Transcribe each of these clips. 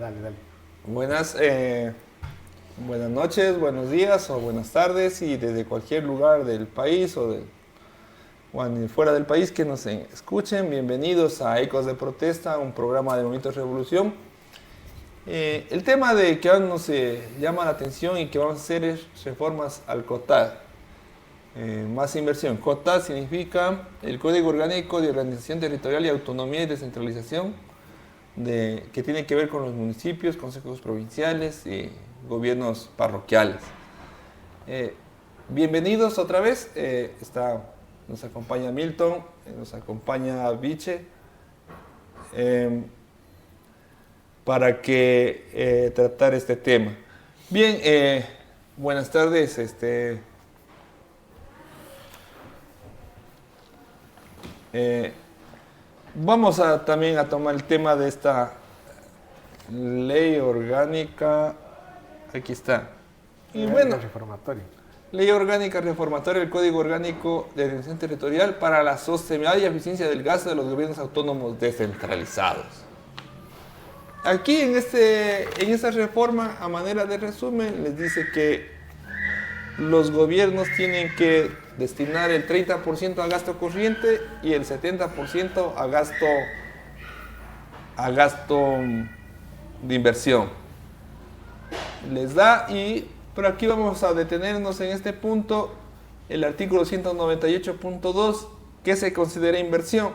Dale. Buenas noches, buenos días o buenas tardes y desde cualquier lugar del país o fuera del país que nos escuchen, bienvenidos a Ecos de Protesta, un programa de Movimiento Revolución. El tema de que ahora nos llama la atención y que vamos a hacer es reformas al COTAD. Más inversión. COTAD significa el Código Orgánico de Organización Territorial y Autonomía y Descentralización, que tiene que ver con los municipios, consejos provinciales y gobiernos parroquiales. Bienvenidos otra vez. Nos acompaña Milton, nos acompaña Viche, para tratar este tema. Bien, buenas tardes. Vamos también a tomar el tema de esta ley orgánica. Aquí está. Y bueno, Reformatorio. Ley orgánica reformatoria del Código Orgánico de Organización Territorial para la sostenibilidad y eficiencia del gasto de los gobiernos autónomos descentralizados. Aquí en esta reforma, a manera de resumen, les dice que los gobiernos tienen que destinar el 30% a gasto corriente y el 70% a gasto de inversión. Les da, pero aquí vamos a detenernos en este punto, el artículo 198.2, ¿qué se considera inversión?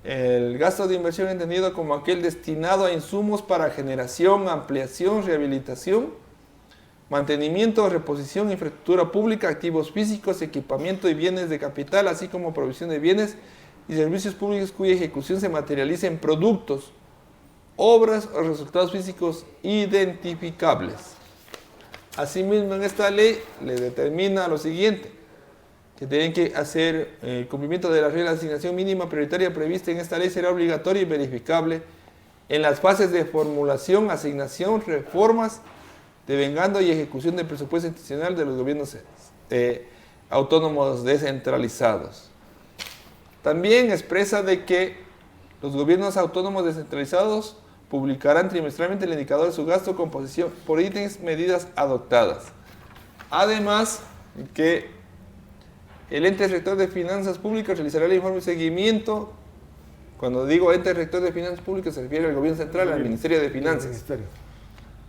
El gasto de inversión entendido como aquel destinado a insumos para generación, ampliación, rehabilitación, mantenimiento, reposición, infraestructura pública, activos físicos, equipamiento y bienes de capital, así como provisión de bienes y servicios públicos cuya ejecución se materializa en productos, obras o resultados físicos identificables. Asimismo, en esta ley le determina lo siguiente, que tienen que hacer el cumplimiento de la regla de asignación mínima prioritaria prevista en esta ley será obligatorio y verificable en las fases de formulación, asignación, reformas, devengando y ejecución del presupuesto institucional de los gobiernos autónomos descentralizados. También expresa de que los gobiernos autónomos descentralizados publicarán trimestralmente el indicador de su gasto, composición por ítems, medidas adoptadas. Además, que el ente rector de finanzas públicas realizará el informe de seguimiento. Cuando digo ente rector de finanzas públicas se refiere al gobierno central, al Ministerio de Finanzas.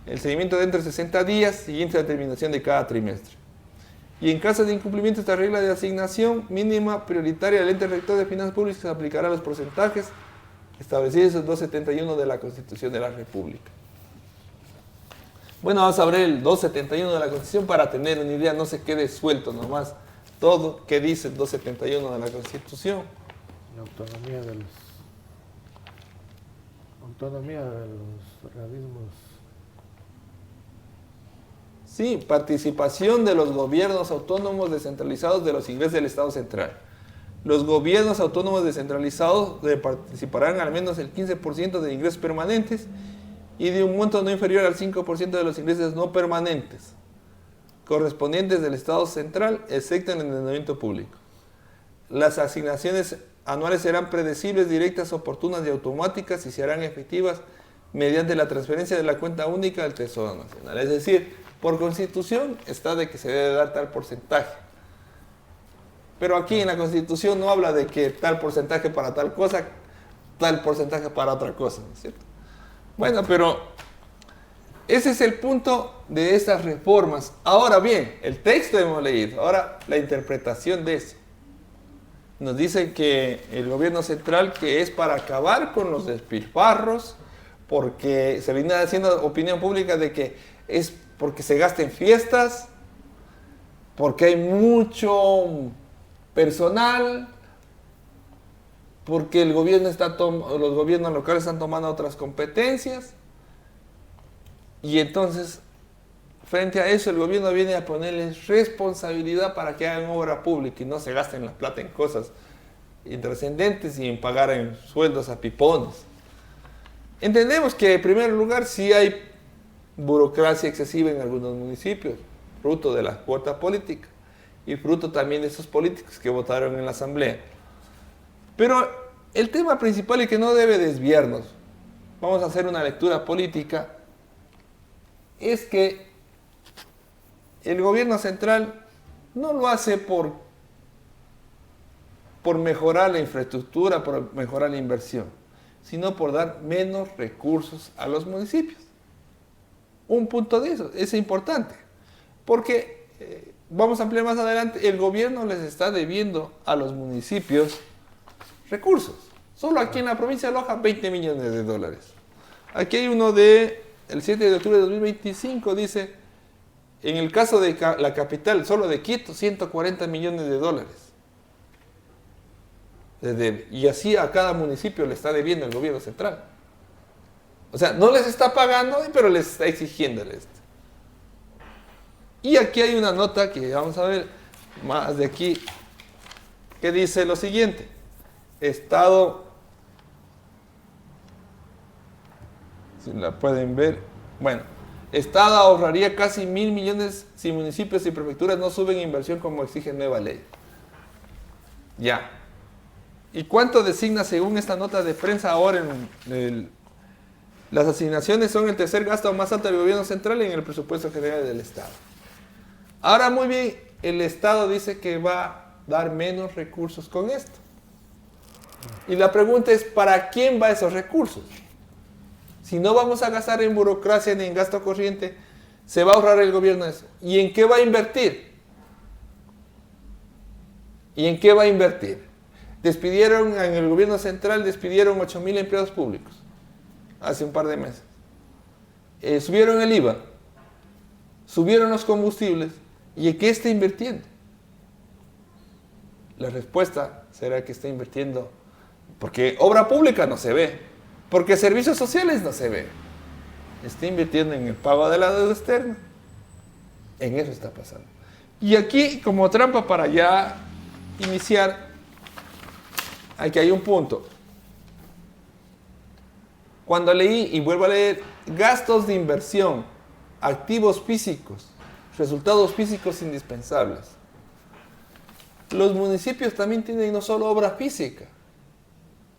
El seguimiento dentro de 60 días siguiente a la terminación de cada trimestre. Y en caso de incumplimiento de esta regla de asignación mínima prioritaria, el ente rector de finanzas públicas aplicará los porcentajes establecidos en el 271 de la Constitución de la República. Bueno, vamos a abrir el 271 de la Constitución para tener una idea, no se quede suelto nomás todo que dice el 271 de la Constitución. La autonomía de los organismos. Sí, participación de los gobiernos autónomos descentralizados de los ingresos del Estado central. Los gobiernos autónomos descentralizados participarán al menos el 15% de ingresos permanentes y de un monto no inferior al 5% de los ingresos no permanentes correspondientes del Estado central, excepto en el endeudamiento público. Las asignaciones anuales serán predecibles, directas, oportunas y automáticas y se harán efectivas mediante la transferencia de la cuenta única del Tesoro Nacional. Es decir, por Constitución está de que se debe dar tal porcentaje. Pero aquí en la Constitución no habla de que tal porcentaje para tal cosa, tal porcentaje para otra cosa, ¿no es cierto? Bueno, pero ese es el punto de estas reformas. Ahora bien, el texto hemos leído, ahora la interpretación de eso. Nos dice que el gobierno central, que es para acabar con los despilfarros, porque se viene haciendo opinión pública de que es porque se gasta en fiestas, porque hay mucho personal, porque los gobiernos locales están tomando otras competencias, y entonces frente a eso el gobierno viene a ponerles responsabilidad para que hagan obra pública y no se gasten la plata en cosas intrascendentes y en pagar en sueldos a pipones. Entendemos que en primer lugar sí hay burocracia excesiva en algunos municipios, fruto de la cuota política y fruto también de esos políticos que votaron en la asamblea. Pero el tema principal y que no debe desviarnos vamos a hacer una lectura política, es que el gobierno central no lo hace por mejorar la infraestructura, por mejorar la inversión, sino por dar menos recursos a los municipios. Un punto de eso es importante, porque vamos a ampliar más adelante, el gobierno les está debiendo a los municipios recursos. Solo aquí en la provincia de Loja, 20 millones de dólares. Aquí hay uno de el 7 de octubre de 2025, dice, en el caso de la capital, solo de Quito, 140 millones de dólares. Y así a cada municipio le está debiendo el gobierno central. O sea, no les está pagando, pero les está exigiéndoles esto. Y aquí hay una nota que vamos a ver más de aquí, que dice lo siguiente. Estado, si la pueden ver, bueno, Estado ahorraría casi 1.000 millones si municipios y prefecturas no suben inversión como exige nueva ley. Ya. ¿Y cuánto designa según esta nota de prensa ahora las asignaciones son el tercer gasto más alto del gobierno central en el presupuesto general del Estado? Ahora muy bien, el Estado dice que va a dar menos recursos con esto. Y la pregunta es, ¿para quién va esos recursos? Si no vamos a gastar en burocracia ni en gasto corriente, se va a ahorrar el gobierno eso. ¿Y en qué va a invertir? ¿Y en qué va a invertir? En el gobierno central despidieron 8.000 empleados públicos hace un par de meses. Subieron el IVA, subieron los combustibles. ¿Y en qué está invirtiendo? La respuesta será que está invirtiendo porque obra pública no se ve, porque servicios sociales no se ve. Está invirtiendo en el pago de la deuda externa. En eso está pasando. Y aquí, como trampa para ya iniciar, aquí hay un punto. Cuando leí, y vuelvo a leer, gastos de inversión, activos físicos, resultados físicos indispensables. Los municipios también tienen no solo obra física,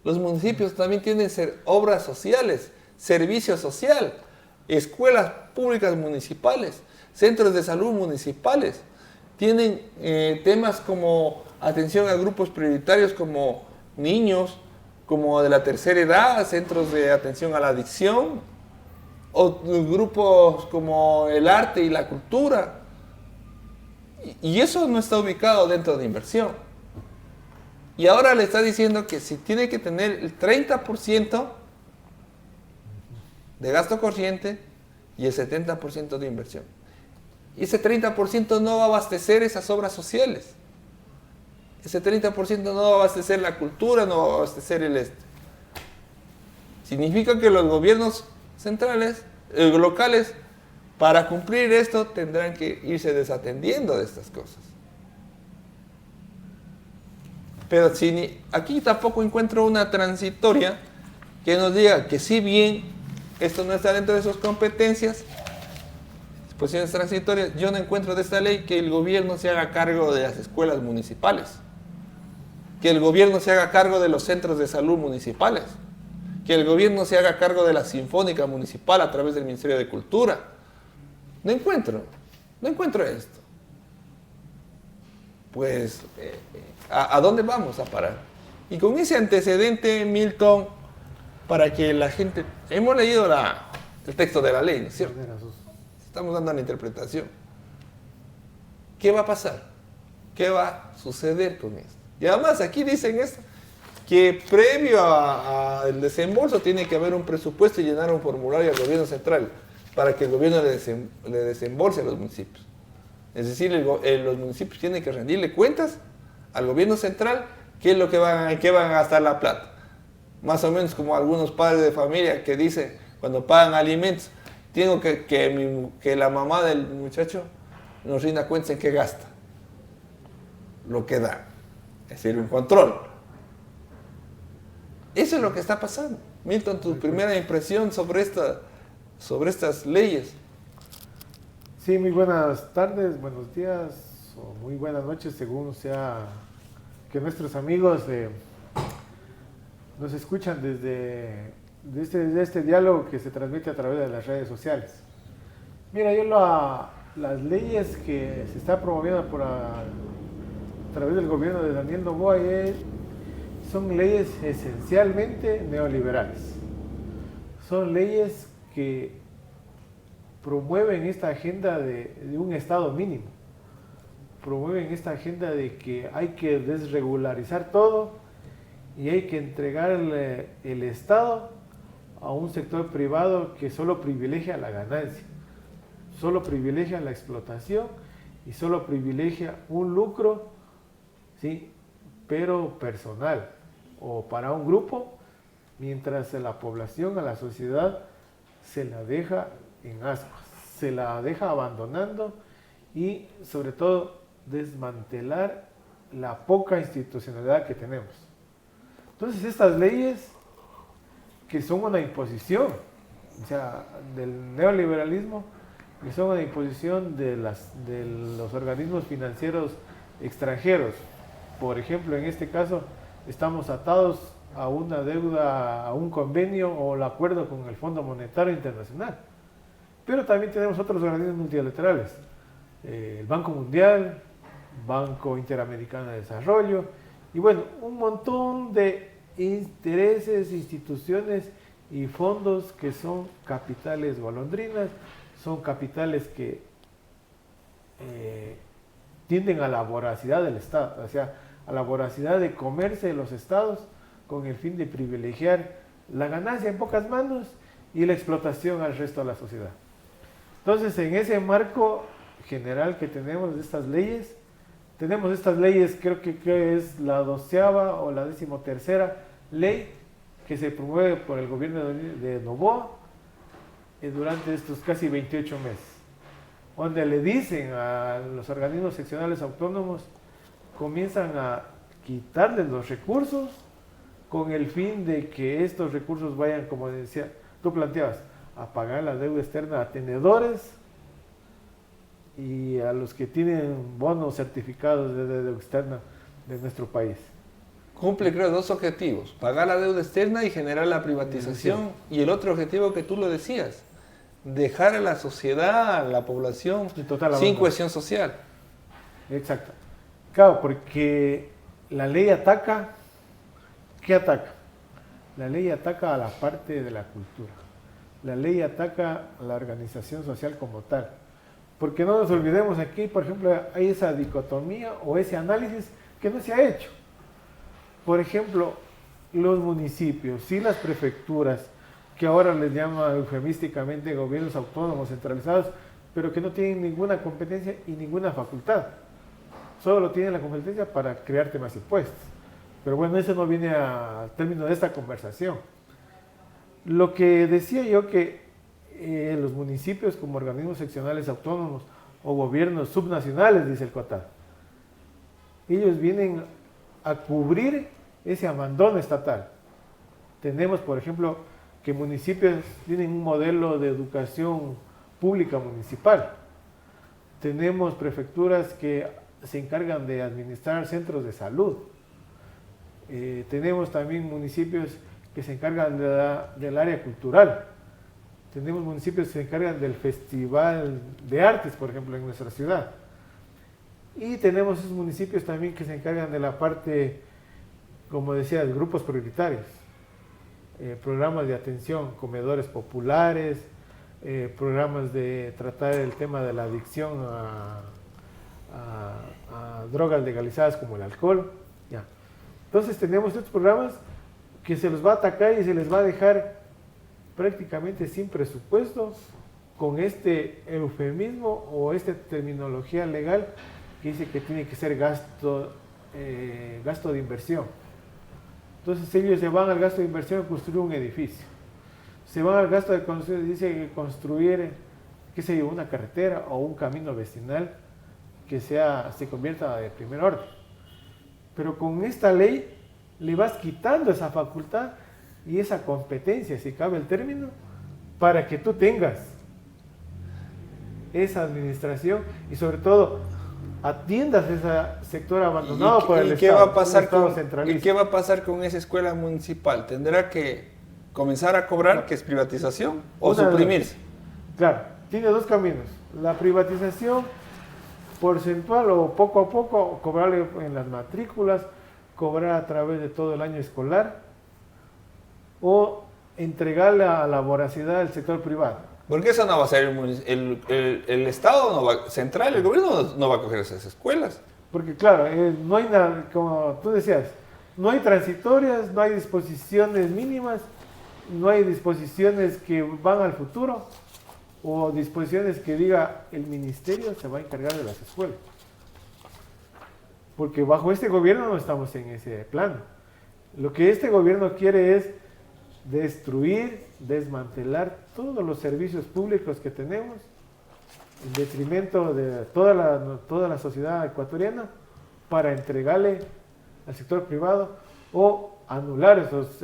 los municipios también tienen obras sociales, servicio social, escuelas públicas municipales, centros de salud municipales. Tienen temas como atención a grupos prioritarios como niños, como de la tercera edad, centros de atención a la adicción, o grupos como el arte y la cultura. Y eso no está ubicado dentro de inversión. Y ahora le está diciendo que si tiene que tener el 30% de gasto corriente y el 70% de inversión. Y ese 30% no va a abastecer esas obras sociales. Ese 30% no va a abastecer la cultura, no va a abastecer el este. Significa que los gobiernos centrales, locales, para cumplir esto tendrán que irse desatendiendo de estas cosas. Pero aquí tampoco encuentro una transitoria que nos diga que si bien esto no está dentro de sus competencias, disposiciones transitorias, yo no encuentro de esta ley que el gobierno se haga cargo de las escuelas municipales, que el gobierno se haga cargo de los centros de salud municipales, que el gobierno se haga cargo de la Sinfónica Municipal a través del Ministerio de Cultura. No encuentro esto. Pues, ¿a dónde vamos a parar? Y con ese antecedente, Milton, para que la gente... Hemos leído el texto de la ley, ¿no es cierto? Estamos dando la interpretación. ¿Qué va a pasar? ¿Qué va a suceder con esto? Y además aquí dicen esto, que previo al desembolso tiene que haber un presupuesto y llenar un formulario al gobierno central para que el gobierno le desembolse a los municipios. Es decir, los municipios tienen que rendirle cuentas al gobierno central qué es lo que en qué van a gastar la plata. Más o menos como algunos padres de familia que dicen, cuando pagan alimentos, tengo que la mamá del muchacho nos rinda cuentas en qué gasta lo que da. Es decir, un control. Eso es lo que está pasando. Milton, tu primera impresión sobre estas leyes. Sí, muy buenas tardes, buenos días o muy buenas noches, según sea que nuestros amigos nos escuchan desde de este diálogo que se transmite a través de las redes sociales. Mira, las leyes que se está promoviendo a través del gobierno de Daniel Noboa son leyes esencialmente neoliberales. Son leyes que promueven esta agenda de un Estado mínimo. Promueven esta agenda de que hay que desregularizar todo y hay que entregarle el Estado a un sector privado que solo privilegia la ganancia, solo privilegia la explotación y solo privilegia un lucro, ¿sí?, pero personal o para un grupo, mientras a la población, a la sociedad, se la deja en ascuas, se la deja abandonando y sobre todo desmantelar la poca institucionalidad que tenemos. Entonces estas leyes que son una imposición, o sea, del neoliberalismo, que son una imposición de los organismos financieros extranjeros. Por ejemplo, en este caso estamos atados a una deuda, a un convenio o el acuerdo con el Fondo Monetario Internacional. Pero también tenemos otros organismos multilaterales, el Banco Mundial, Banco Interamericano de Desarrollo, y bueno, un montón de intereses, instituciones y fondos que son capitales golondrinas, son capitales que tienden a la voracidad del Estado, o sea, a la voracidad de comerse de los estados con el fin de privilegiar la ganancia en pocas manos y la explotación al resto de la sociedad. Entonces, en ese marco general que tenemos de estas leyes, creo que es la 12ª o la 13ª ley que se promueve por el gobierno de Noboa durante estos casi 28 meses, donde le dicen a los organismos seccionales autónomos, comienzan a quitarles los recursos con el fin de que estos recursos vayan, como decía, tú planteabas, a pagar la deuda externa a tenedores y a los que tienen bonos certificados de deuda externa de nuestro país. Cumple, creo, dos objetivos: pagar la deuda externa y generar la privatización. Sí. Y el otro objetivo que tú lo decías, dejar a la sociedad, a la población, sin cohesión social. Exacto. Claro, porque la ley ataca, ¿qué ataca? La ley ataca a la parte de la cultura. La ley ataca a la organización social como tal. Porque no nos olvidemos aquí, por ejemplo, hay esa dicotomía o ese análisis que no se ha hecho. Por ejemplo, los municipios y las prefecturas, que ahora les llama eufemísticamente gobiernos autónomos centralizados, pero que no tienen ninguna competencia y ninguna facultad. Solo tienen la competencia para crearte más impuestos. Pero bueno, eso no viene al término de esta conversación. Lo que decía yo que los municipios como organismos seccionales autónomos o gobiernos subnacionales, dice el COTAD, ellos vienen a cubrir ese abandono estatal. Tenemos, por ejemplo, que municipios tienen un modelo de educación pública municipal. Tenemos prefecturas que se encargan de administrar centros de salud. Tenemos también municipios que se encargan del área cultural. Tenemos municipios que se encargan del Festival de Artes, por ejemplo, en nuestra ciudad. Y tenemos esos municipios también que se encargan de la parte, como decía, de grupos prioritarios. Programas de atención, comedores populares, programas de tratar el tema de la adicción a drogas legalizadas como el alcohol. Ya. Entonces tenemos estos programas que se los va a atacar y se les va a dejar prácticamente sin presupuesto, con este eufemismo o esta terminología legal que dice que tiene que ser gasto de inversión. Entonces ellos se van al gasto de inversión a construir un edificio. Se van al gasto de construir, dice construir, qué sé yo, una carretera o un camino vecinal que se convierta de primer orden. Pero con esta ley le vas quitando esa facultad y esa competencia, si cabe el término, para que tú tengas esa administración y sobre todo atiendas ese sector abandonado por el Estado. ¿Y qué va a pasar con esa escuela municipal? ¿Tendrá que comenzar a cobrar, que es privatización, o Una de- suprimirse. Claro, tiene dos caminos. La privatización porcentual o poco a poco, cobrarle en las matrículas, cobrar a través de todo el año escolar, o entregarle a la voracidad del sector privado. Porque eso no va a ser el Estado no va, central, el gobierno no va a coger esas escuelas. Porque claro, no hay nada, como tú decías, no hay transitorias, no hay disposiciones mínimas, no hay disposiciones que van al futuro, o disposiciones que diga el ministerio se va a encargar de las escuelas. Porque bajo este gobierno no estamos en ese plano. Lo que este gobierno quiere es destruir, desmantelar todos los servicios públicos que tenemos en detrimento de toda la sociedad ecuatoriana para entregarle al sector privado o anular estos.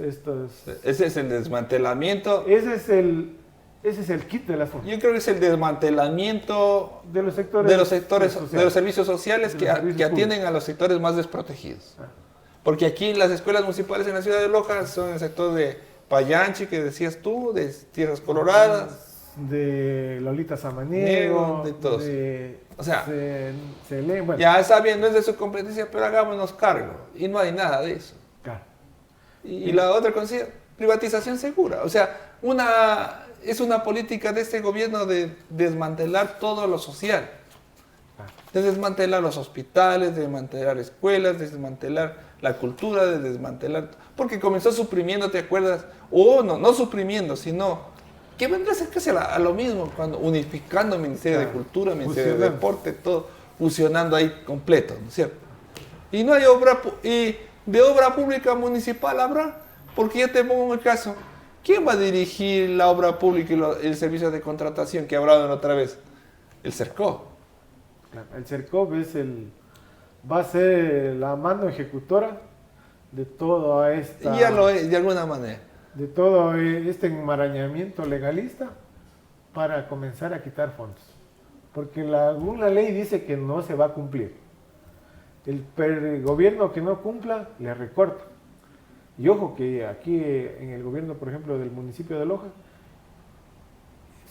Ese es el desmantelamiento. Ese es el kit del asunto. Yo creo que es el desmantelamiento De los sectores, de los servicios sociales De que, los servicios que atienden a los sectores más desprotegidos. Ah. Porque aquí las escuelas municipales en la ciudad de Loja son el sector de Payanchi, que decías tú, de Tierras Coloradas, De Lolita Samaniego, de todos. O sea, bueno, ya está bien, no es de su competencia, pero hagámonos cargo. Y no hay nada de eso. claro. Y la otra considera privatización segura. O sea, es una política de este gobierno de desmantelar todo lo social. De desmantelar los hospitales, de desmantelar escuelas, de desmantelar la cultura, de desmantelar... Porque comenzó suprimiendo, ¿te acuerdas? O no suprimiendo, sino que vendría a ser casi a lo mismo, cuando unificando el Ministerio de Cultura, el Ministerio de Deporte, todo, fusionando ahí completo, ¿no es cierto? Y no hay y de obra pública municipal habrá, porque ya te pongo el caso, ¿quién va a dirigir la obra pública y el servicio de contratación que hablaban otra vez? El CERCOV. Claro, el CERCOV va a ser la mano ejecutora de toda esta... Y ya lo es, de alguna manera. De todo este enmarañamiento legalista para comenzar a quitar fondos. Porque alguna ley dice que no se va a cumplir. El gobierno que no cumpla, le recorta. Y ojo que aquí en el gobierno, por ejemplo, del municipio de Loja,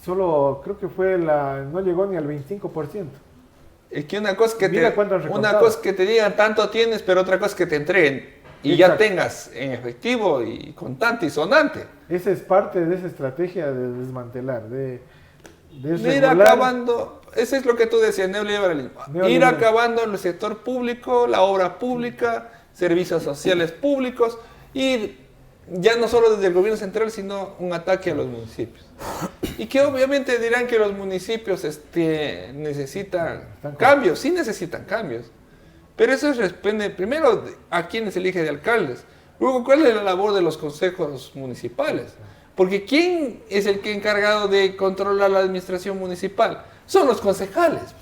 solo creo que no llegó ni al 25%. Es que una cosa es que Mira cuánto han una recortado. cosa es que te digan tanto tienes, pero otra cosa es que te entreguen y Exacto. ya tengas en efectivo y contante y sonante. Esa es parte de esa estrategia de desmantelar, de Ir desregular. acabando, eso es lo que tú decías, neoliberalismo. Ir acabando el sector público, la obra pública, servicios sociales públicos, y ya no solo desde el gobierno central, sino un ataque a los municipios. Y que obviamente dirán que los municipios necesitan cambios, sí necesitan cambios. Pero eso depende primero a quién se elige de alcaldes. Luego, ¿cuál es la labor de los consejos municipales? Porque ¿quién es el que encargado de controlar la administración municipal? Son los concejales,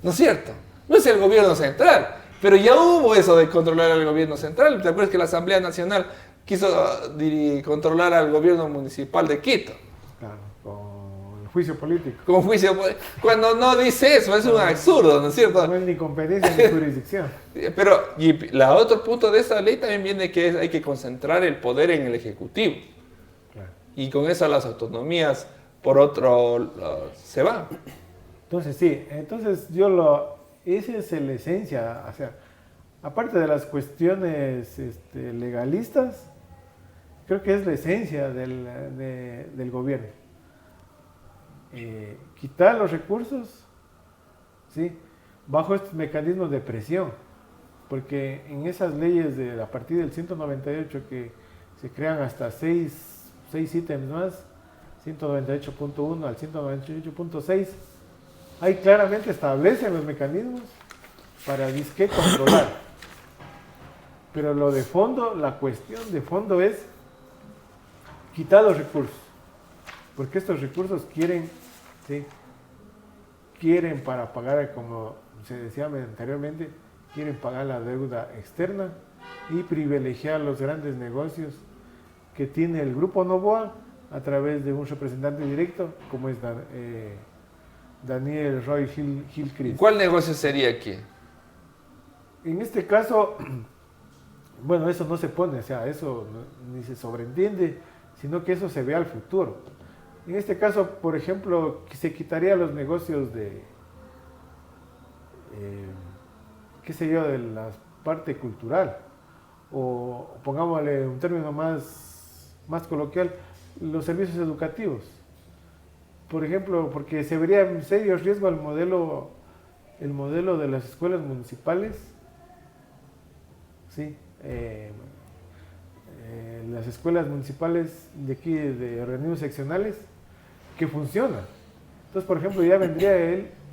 ¿no es cierto? No es el gobierno central. Pero ya hubo eso de controlar al gobierno central. ¿Te acuerdas que la Asamblea Nacional quiso controlar al gobierno municipal de Quito? Claro, con el juicio político. Con juicio, cuando no dice eso, es un absurdo, ¿no es cierto? No es ni competencia ni jurisdicción. Pero y la otro punto de esta ley también viene que hay que concentrar el poder en el Ejecutivo. Claro. Y con eso las autonomías, por otro, se van. Entonces, sí, esa es la esencia, o sea, aparte de las cuestiones legalistas, creo que es la esencia del gobierno. Quitar los recursos, ¿sí? Bajo estos mecanismos de presión, porque en esas leyes a partir del 198 que se crean hasta 6 ítems más, 198.1 al 198.6, ahí claramente establecen los mecanismos para disque controlar. Pero lo de fondo, la cuestión de fondo es quitar los recursos, porque estos recursos quieren para pagar, como se decía anteriormente, quieren pagar la deuda externa y privilegiar los grandes negocios que tiene el Grupo Noboa a través de un representante directo como es Daniel Roy Gilchrist. ¿Cuál negocio sería aquí? En este caso, bueno, eso no se pone, o sea, eso ni se sobreentiende, sino que eso se vea al futuro. En este caso, por ejemplo, que se quitaría los negocios de, qué sé yo, de la parte cultural, o pongámosle un término más coloquial, los servicios educativos. Por ejemplo, porque se vería en serio riesgo el modelo de las escuelas municipales, ¿sí? Las escuelas municipales de aquí, de organismos seccionales, que funcionan. Entonces, por ejemplo, ya vendría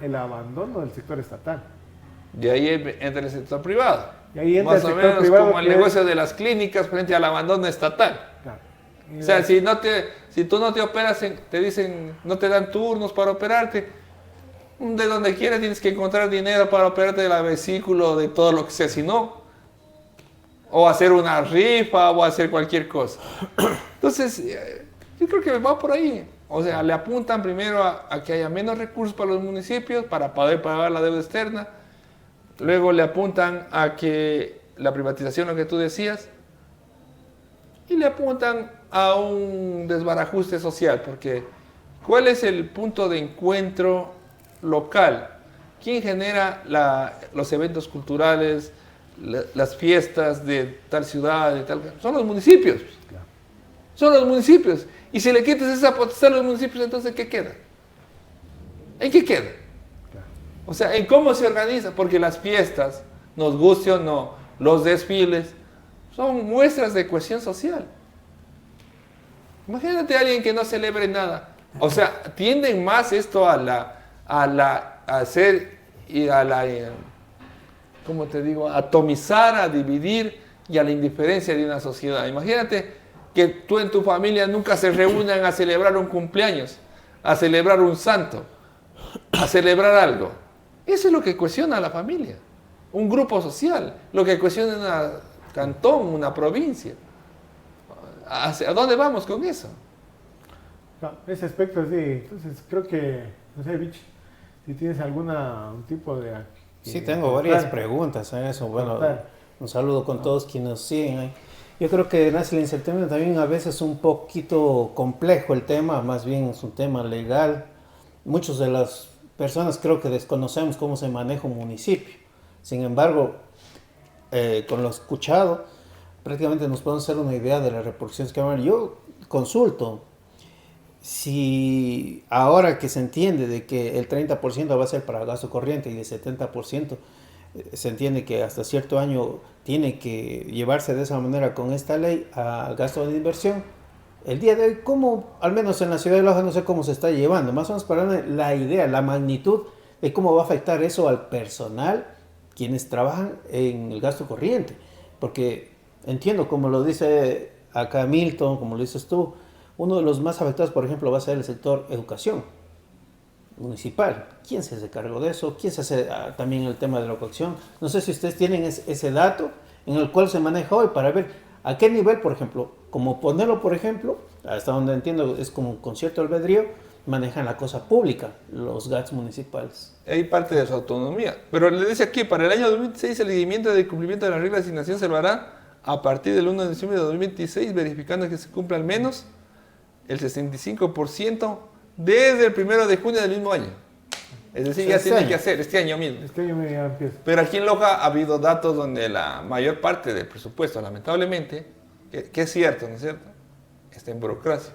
el abandono del sector estatal. De ahí entra el sector privado. Y ahí entra más el o sector menos privado, como el negocio de las clínicas frente al abandono estatal. Claro. O sea, si tú no te operas, te dicen, no te dan turnos para operarte, de donde quieras tienes que encontrar dinero para operarte de la vesícula o de todo lo que sea, si no, o hacer una rifa o hacer cualquier cosa. Entonces, yo creo que va por ahí. O sea, le apuntan primero a que haya menos recursos para los municipios para poder pagar la deuda externa. Luego le apuntan a que la privatización, lo que tú decías, y le apuntan a un desbarajuste social, porque ¿cuál es el punto de encuentro local? ¿Quién genera los eventos culturales, las fiestas de tal ciudad, de tal? Son los municipios. Son los municipios. Y si le quitas esa potestad a los municipios, entonces ¿qué queda? ¿En qué queda? O sea, en cómo se organiza, porque las fiestas, nos guste o no, los desfiles, son muestras de cohesión social. Imagínate a alguien que no celebre nada. O sea, tienden más esto a hacer y a la, ¿cómo te digo? Atomizar, a dividir y a la indiferencia de una sociedad. Imagínate que tú en tu familia nunca se reúnan a celebrar un cumpleaños, a celebrar un santo, a celebrar algo. Eso es lo que cohesiona a la familia, un grupo social, lo que cohesiona un cantón, una provincia. ¿A dónde vamos con eso? No, ese aspecto sí. Entonces creo que, no sé, Vichy, si tienes un tipo de... Sí, tengo varias preguntas en eso. Bueno, un saludo con todos quienes nos siguen. Yo creo que nace la incertidumbre también a veces un poquito complejo el tema, más bien es un tema legal. Muchas de las personas creo que desconocemos cómo se maneja un municipio. Sin embargo, con lo escuchado, prácticamente nos podemos hacer una idea de las repercusiones que van a haber. Yo consulto si ahora que se entiende de que el 30% va a ser para gasto corriente y el 70% se entiende que hasta cierto año tiene que llevarse de esa manera con esta ley a gasto de inversión. El día de hoy, ¿cómo, al menos en la ciudad de Loja, no sé cómo se está llevando? Más o menos para la idea, la magnitud de cómo va a afectar eso al personal, quienes trabajan en el gasto corriente. Porque entiendo, como lo dice acá Milton, como lo dices tú, uno de los más afectados, por ejemplo, va a ser el sector educación municipal. ¿Quién se hace cargo de eso? ¿Quién se hace también el tema de la coacción? No sé si ustedes tienen ese dato en el cual se maneja hoy para ver a qué nivel, por ejemplo, como ponerlo, por ejemplo, hasta donde entiendo es como con cierto albedrío, manejan la cosa pública, los GATS municipales. Hay parte de su autonomía. Pero le dice aquí, para el año 2026 el seguimiento del cumplimiento de las reglas de asignación se lo hará a partir del 1 de diciembre de 2026, verificando que se cumpla al menos el 65% desde el 1 de junio del mismo año. Es decir, ya tiene que hacer este año mismo. Este año ya empieza. Pero aquí en Loja ha habido datos donde la mayor parte del presupuesto, lamentablemente, que es cierto, ¿no es cierto?, está en burocracia.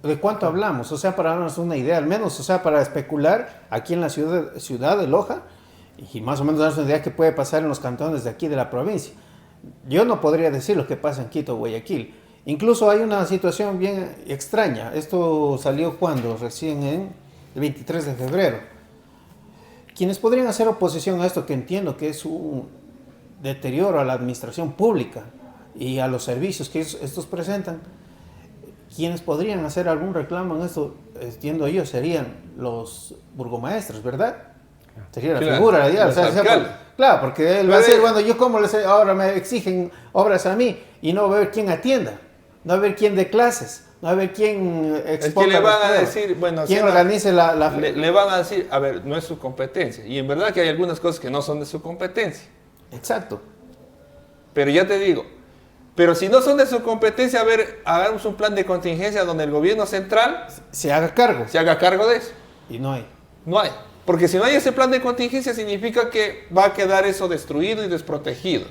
¿De cuánto hablamos? O sea, para darnos una idea, al menos, o sea, para especular aquí en la ciudad de Loja y más o menos darnos una idea que puede pasar en los cantones de aquí de la provincia. Yo no podría decir lo que pasa en Quito o Guayaquil. Incluso hay una situación bien extraña. Esto salió cuando, recién en el 23 de febrero. Quienes podrían hacer oposición a esto, que entiendo que es un deterioro a la administración pública y a los servicios que estos presentan, quienes podrían hacer algún reclamo en esto, entiendo yo, serían los burgomaestros, ¿verdad? Sería la figura, o sea, claro, porque él va a decir, bueno, yo como ahora me exigen obras a mí y no va a haber quién atienda, no va a haber quién dé clases, no va a haber quién exponga. Es que le van a decir, bueno, quién organice la le van a decir, a ver, no es su competencia. Y en verdad que hay algunas cosas que no son de su competencia. Exacto. Pero ya te digo, Pero si no son de su competencia, a ver, hagamos un plan de contingencia donde el gobierno central Se haga cargo. se haga cargo de eso. Y no hay. No hay. Porque si no hay ese plan de contingencia, significa que va a quedar eso destruido y desprotegido.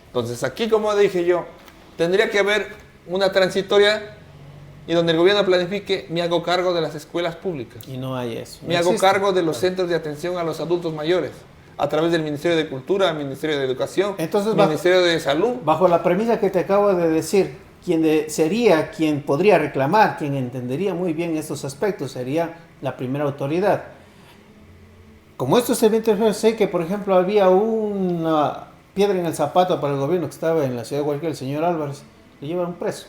Entonces aquí, como dije yo, tendría que haber una transitoria y donde el gobierno planifique, me hago cargo de las escuelas públicas. Y no hay eso. Me hago cargo de los centros de atención a los adultos mayores, a través del Ministerio de Cultura, Ministerio de Educación, Entonces, Ministerio de Salud. Bajo la premisa que te acabo de decir, sería quien podría reclamar, quien entendería muy bien estos aspectos, sería la primera autoridad. Como esto se ve interferido, sé que, por ejemplo, había una piedra en el zapato para el gobierno que estaba en la ciudad de Guayaquil, el señor Álvarez, le llevaron preso.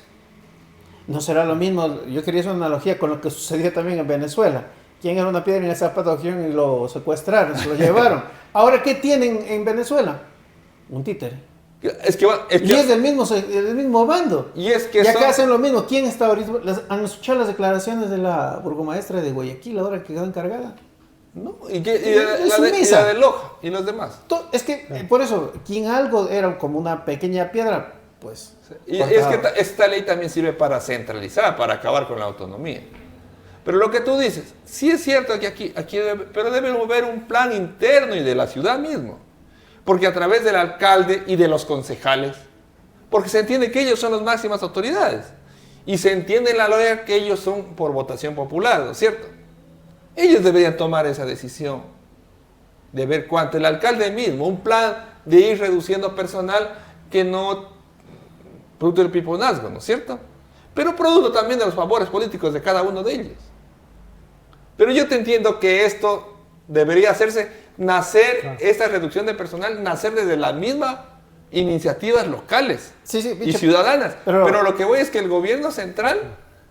No será lo mismo, yo quería hacer una analogía con lo que sucedió también en Venezuela. ¿Quién era una piedra en el zapato? ¿Quién lo secuestraron? Se lo llevaron. Ahora, ¿qué tienen en Venezuela? Un títere. Es que, Y es del mismo bando. Y es que Y acá son- hacen lo mismo. ¿Quién está ahorita? ¿Han escuchado las declaraciones de la burgomaestra de Guayaquil ahora que quedó encargada? ¿no? ¿Y qué? Es Y sumisa. la de Loja y los demás. Es que, por eso, quien algo era como una pequeña piedra, pues... Y cortaba. es que esta ley también sirve para centralizar, para acabar con la autonomía. Pero lo que tú dices, sí es cierto que aquí pero debe haber un plan interno y de la ciudad mismo. Porque a través del alcalde y de los concejales, porque se entiende que ellos son las máximas autoridades. Y se entiende en la lógica que ellos son por votación popular, ¿no es cierto? Ellos deberían tomar esa decisión de ver cuánto. El alcalde mismo, un plan de ir reduciendo personal que no... producto del piponazgo, ¿no es cierto? Pero producto también de los favores políticos de cada uno de ellos. Pero yo te entiendo que esto debería hacerse, esta reducción de personal, nacer desde las mismas iniciativas locales Sí, y ciudadanas. Pero lo que voy es que el gobierno central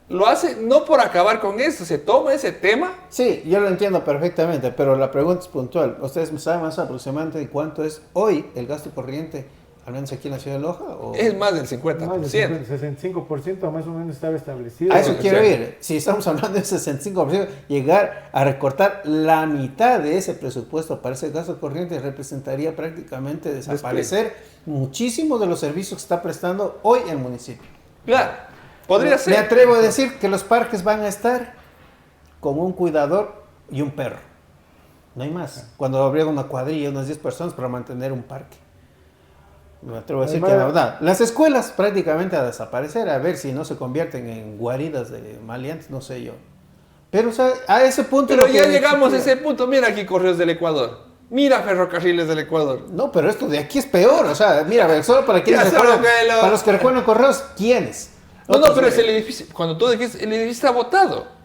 lo hace no por acabar con eso, se toma ese tema. Sí, yo lo entiendo perfectamente, pero la pregunta es puntual. ¿Ustedes saben más aproximadamente de cuánto es hoy el gasto corriente, al menos aquí en la ciudad de Loja? ¿O? Es más del 50%. Más del 65% más o menos estaba establecido. A eso quiero Sí. ir. Si estamos hablando de 65%, llegar a recortar la mitad de ese presupuesto para ese gasto corriente representaría prácticamente desaparecer muchísimos de los servicios que está prestando hoy el municipio. Claro, podría ser. Me atrevo a decir que los parques van a estar con un cuidador y un perro. No hay más. Cuando habría una cuadrilla, unas 10 personas para mantener un parque. Me atrevo a decir que la verdad. Las escuelas prácticamente a desaparecer, a ver si no se convierten en guaridas de maleantes, no sé yo. Pero o sea, a ese punto... Pero lo ya que llegamos a existía. ese punto. Mira aquí Correos del Ecuador. Mira Ferrocarriles del Ecuador. No, pero esto de aquí es peor. O sea, mira, a ver, solo para quienes Ya recuerdan, solo que lo- para los que recuerdan correos, ¿quiénes? No, Otros, pero es el edificio. Cuando tú dijiste, el edificio está votado.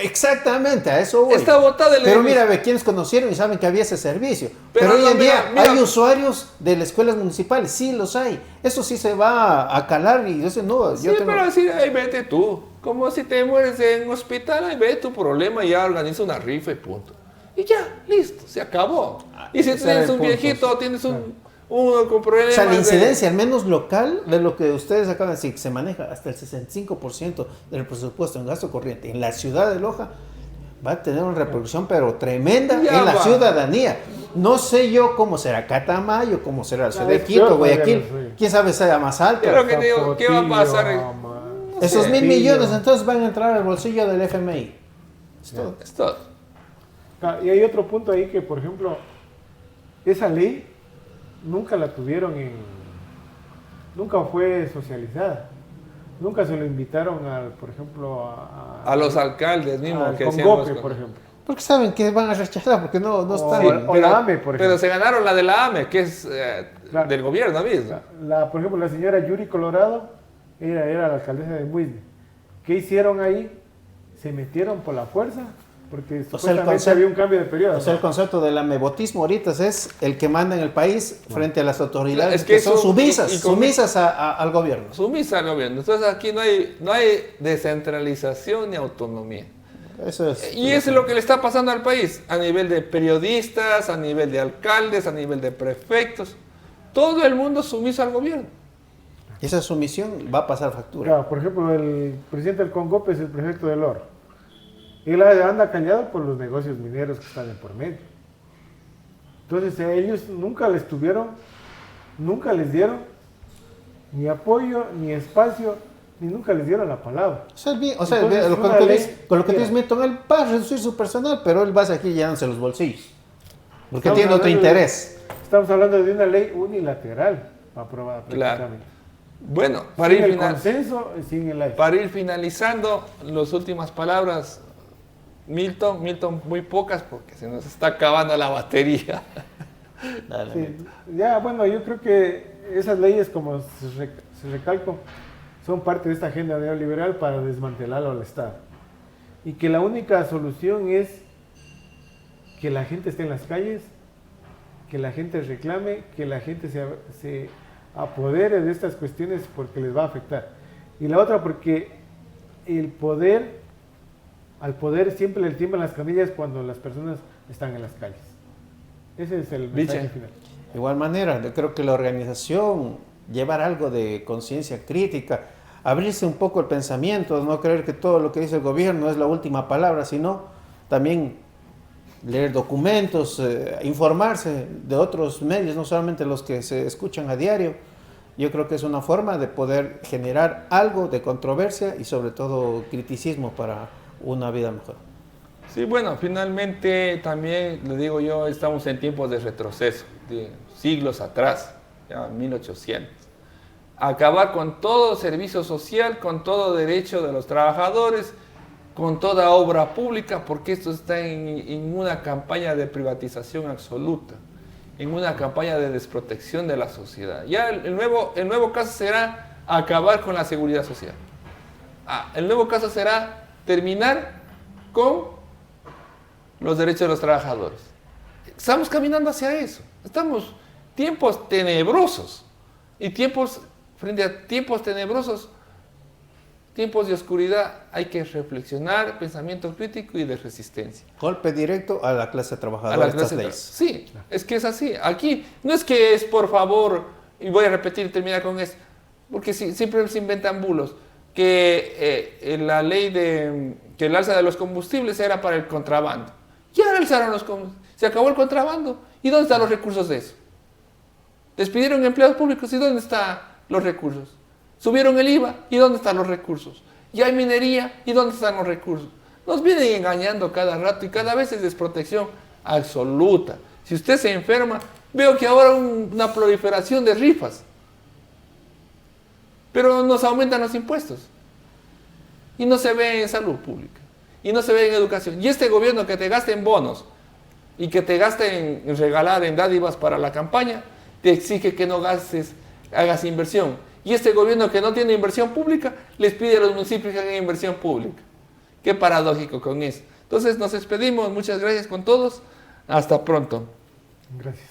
Exactamente, a eso voy. Está votado el Pero edificio. mira, ve, quienes conocieron y saben que había ese servicio. Pero Pero, hoy no, en día mira. hay usuarios de las escuelas municipales, sí los hay. Eso sí se va a calar y eso no. Sí, Yo tengo... pero así, ahí vete tú. Como si te mueres en un hospital, ahí ve tu problema y ya organiza una rifa y punto. Y ya, listo, se acabó. Y si ese era tienes el un punto, viejito, tienes uno con problemas. O sea, la de- incidencia, al menos local, de lo que ustedes acaban de decir, que se maneja hasta el 65% del presupuesto en gasto corriente en la ciudad de Loja, va a tener una repercusión pero tremenda Ya en la va. ciudadanía. No sé yo cómo será Catamayo, cómo será la ciudad de es Quito, peor, Guayaquil, sí. quién sabe sea más alto. Pero que te digo, ¿qué va a pasar? Esos sé. 1.000 millones entonces van a entrar al bolsillo del FMI. Es todo. Es todo. Y hay otro punto ahí que, por ejemplo, esa ley nunca la tuvieron nunca fue socializada. Nunca se lo invitaron por ejemplo, A los alcaldes mismos al que Congope, decíamos. por ejemplo. Porque saben que van a rechazar, porque no están. Sí, O la AME, por pero ejemplo. se ganaron la de la AME, que es Claro. del gobierno mismo. Por ejemplo, la señora Yuri Colorado era la alcaldesa de Muisne. ¿Qué hicieron ahí? Se metieron por la fuerza, porque supuestamente concepto- había un cambio de periodo. O sea, el concepto del amebotismo ahorita es el que manda en el país frente a las autoridades Es que que son eso- sumisas, y con- sumisas al gobierno. Sumisa al gobierno. Entonces aquí no hay descentralización ni autonomía. Eso es. Y eso es lo que le está pasando al país, a nivel de periodistas, a nivel de alcaldes, a nivel de prefectos. Todo el mundo sumiso al gobierno. Esa sumisión va a pasar factura. Claro, por ejemplo, el presidente del Congope es el prefecto del Oro. Él anda callado por los negocios mineros que están de por medio. Entonces ellos nunca les dieron ni apoyo, ni espacio, ni nunca les dieron la palabra. O sea, Entonces, con una ley- lo que mira. dice Milton, él va a reducir su personal, pero él va a seguir llenándose los bolsillos. Porque Estamos tiene otro hablando de- interés. Estamos hablando de una ley unilateral aprobada Claro. prácticamente. Bueno, para Sin ir, el consenso y sin el AIS. para ir finalizando, las últimas palabras, Milton, muy pocas porque se nos está acabando la batería. Dale, Sí, ya, bueno, yo creo que esas leyes, como se recalco, son parte de esta agenda neoliberal para desmantelarlo al Estado. Y que la única solución es que la gente esté en las calles, que la gente reclame, que la gente se apodere de estas cuestiones porque les va a afectar. Y la otra porque al poder siempre le tiemblan las canillas cuando las personas están en las calles. Ese es el mensaje Biche. final. De igual manera, yo creo que la organización, llevar algo de conciencia crítica, abrirse un poco el pensamiento, no creer que todo lo que dice el gobierno es la última palabra, sino también leer documentos, informarse de otros medios, no solamente los que se escuchan a diario. Yo creo que es una forma de poder generar algo de controversia y sobre todo criticismo para una vida mejor. Sí, bueno, finalmente también, le digo yo, estamos en tiempos de retroceso, de siglos atrás, ya 1800. Acabar con todo servicio social, con todo derecho de los trabajadores, con toda obra pública, porque esto está en una campaña de privatización absoluta, en una campaña de desprotección de la sociedad. Ya el nuevo caso será acabar con la seguridad social. El nuevo caso será terminar con los derechos de los trabajadores. Estamos caminando hacia eso. Estamos tiempos tenebrosos. Y frente a tiempos tenebrosos, tiempos de oscuridad, hay que reflexionar, pensamiento crítico y de resistencia. Golpe directo a la clase A trabajadora la de estas clase leyes. Sí, es que es así. Aquí no es que es por favor, y voy a repetir y terminar con esto, porque siempre se inventan bulos, que la ley que el alza de los combustibles era para el contrabando. Ya alzaron los combustibles, se acabó el contrabando. ¿Y dónde están los recursos de eso? Despidieron empleados públicos, ¿y dónde están los recursos? Subieron el IVA, ¿y dónde están los recursos? Ya hay minería, ¿y dónde están los recursos? Nos vienen engañando cada rato y cada vez es desprotección absoluta. Si usted se enferma, veo que ahora una proliferación de rifas. Pero nos aumentan los impuestos. Y no se ve en salud pública. Y no se ve en educación. Y este gobierno que te gasta en bonos y que te gaste en regalar en dádivas para la campaña, te exige que no gastes, hagas inversión. Y este gobierno que no tiene inversión pública, les pide a los municipios que hagan inversión pública. Qué paradójico con eso. Entonces nos despedimos. Muchas gracias con todos. Hasta pronto. Gracias.